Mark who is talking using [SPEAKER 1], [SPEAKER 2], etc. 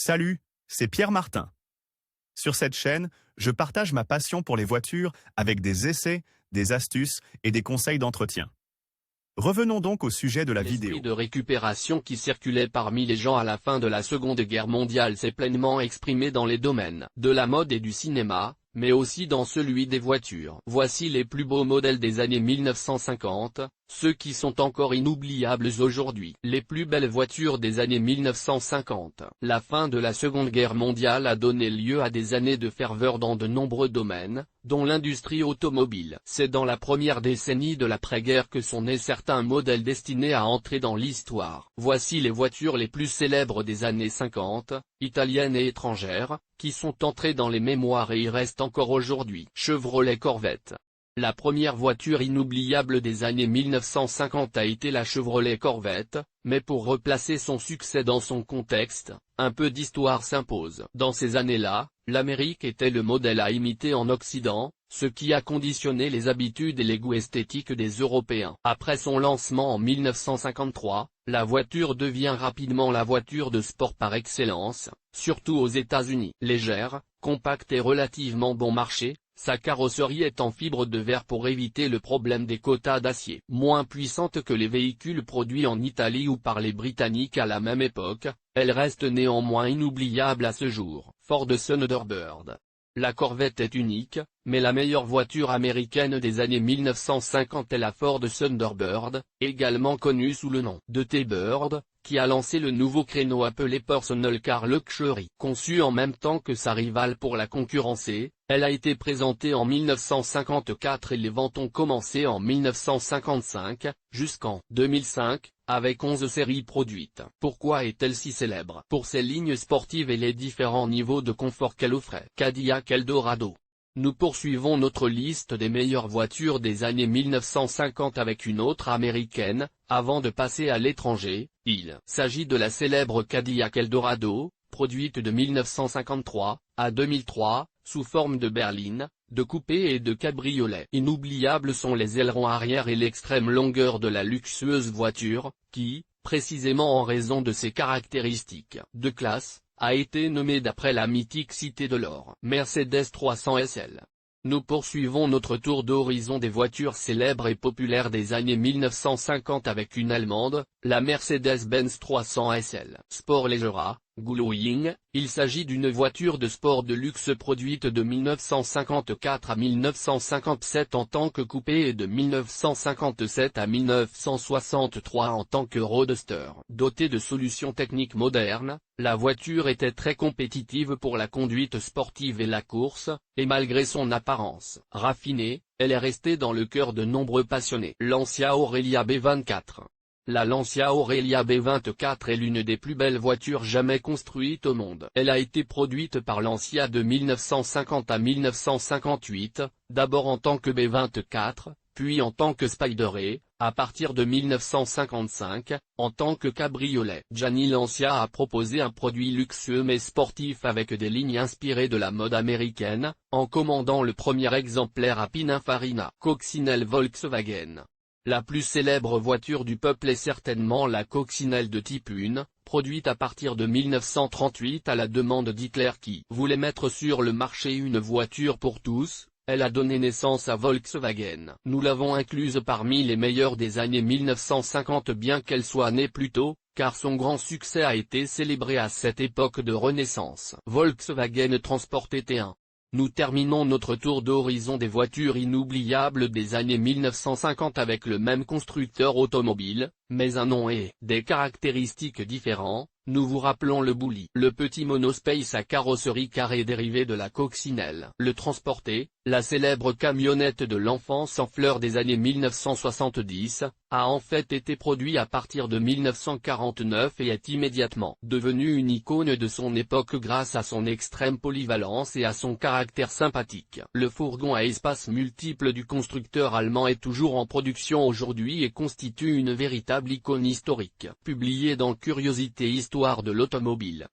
[SPEAKER 1] Salut, c'est Pierre Martin. Sur cette chaîne, je partage ma passion pour les voitures avec des essais, des astuces et des conseils d'entretien. Revenons donc au sujet de la vidéo.
[SPEAKER 2] L'esprit de récupération qui circulait parmi les gens à la fin de la Seconde Guerre mondiale s'est pleinement exprimé dans les domaines de la mode et du cinéma, mais aussi dans celui des voitures. Voici les plus beaux modèles des années 1950, ceux qui sont encore inoubliables aujourd'hui. Les plus belles voitures des années 1950. La fin de la Seconde Guerre mondiale a donné lieu à des années de ferveur dans de nombreux domaines, dont l'industrie automobile. C'est dans la première décennie de l'après-guerre que sont nés certains modèles destinés à entrer dans l'histoire. Voici les voitures les plus célèbres des années 50, italiennes et étrangères, qui sont entrées dans les mémoires et y restent encore aujourd'hui. Chevrolet Corvette. La première voiture inoubliable des années 1950 a été la Chevrolet Corvette, mais pour replacer son succès dans son contexte, un peu d'histoire s'impose. Dans ces années-là, l'Amérique était le modèle à imiter en Occident, ce qui a conditionné les habitudes et les goûts esthétiques des Européens. Après son lancement en 1953, la voiture devient rapidement la voiture de sport par excellence, surtout aux États-Unis. Légère, compacte et relativement bon marché, sa carrosserie est en fibre de verre pour éviter le problème des quotas d'acier. Moins puissante que les véhicules produits en Italie ou par les Britanniques à la même époque, elle reste néanmoins inoubliable à ce jour. Ford Thunderbird. La Corvette est unique, mais la meilleure voiture américaine des années 1950 est la Ford Thunderbird, également connue sous le nom de T-Bird, qui a lancé le nouveau créneau appelé Personal Car Luxury. Conçue en même temps que sa rivale pour la concurrencer, elle a été présentée en 1954 et les ventes ont commencé en 1955, jusqu'en 2005, avec 11 séries produites. Pourquoi est-elle si célèbre? Pour ses lignes sportives et les différents niveaux de confort qu'elle offrait. Cadillac Eldorado. Nous poursuivons notre liste des meilleures voitures des années 1950 avec une autre américaine, avant de passer à l'étranger. Il s'agit de la célèbre Cadillac Eldorado, produite de 1953 à 2003, sous forme de berline, de coupé et de cabriolet. Inoubliables sont les ailerons arrière et l'extrême longueur de la luxueuse voiture, qui, précisément en raison de ses caractéristiques de classe, a été nommée d'après la mythique Cité de l'Or. Mercedes 300 SL. Nous poursuivons notre tour d'horizon des voitures célèbres et populaires des années 1950 avec une allemande, la Mercedes-Benz 300 SL. Sport Leggera, Gullwing, il s'agit d'une voiture de sport de luxe produite de 1954 à 1957 en tant que coupé et de 1957 à 1963 en tant que roadster. Dotée de solutions techniques modernes, la voiture était très compétitive pour la conduite sportive et la course, et malgré son apparence raffinée, elle est restée dans le cœur de nombreux passionnés. Lancia Aurelia B24. La Lancia Aurelia B24 est l'une des plus belles voitures jamais construites au monde. Elle a été produite par Lancia de 1950 à 1958, d'abord en tant que B24, puis en tant que Spider, à partir de 1955, en tant que cabriolet. Gianni Lancia a proposé un produit luxueux mais sportif avec des lignes inspirées de la mode américaine, en commandant le premier exemplaire à Pininfarina. Coccinelle Volkswagen. La plus célèbre voiture du peuple est certainement la Coccinelle de type 1, produite à partir de 1938 à la demande d'Hitler qui voulait mettre sur le marché une voiture pour tous. Elle a donné naissance à Volkswagen. Nous l'avons incluse parmi les meilleures des années 1950 bien qu'elle soit née plus tôt, car son grand succès a été célébré à cette époque de renaissance. Volkswagen Transport T1. Nous terminons notre tour d'horizon des voitures inoubliables des années 1950 avec le même constructeur automobile, mais un nom et des caractéristiques différents. Nous vous rappelons le Bully, le petit monospace à carrosserie carrée dérivé de la Coccinelle. Le Transporter, la célèbre camionnette de l'enfance en fleurs des années 1970, a en fait été produit à partir de 1949 et est immédiatement devenu une icône de son époque grâce à son extrême polyvalence et à son caractère sympathique. Le fourgon à espace multiple du constructeur allemand est toujours en production aujourd'hui et constitue une véritable icône historique. Publié dans Curiosité Histoire de l'automobile.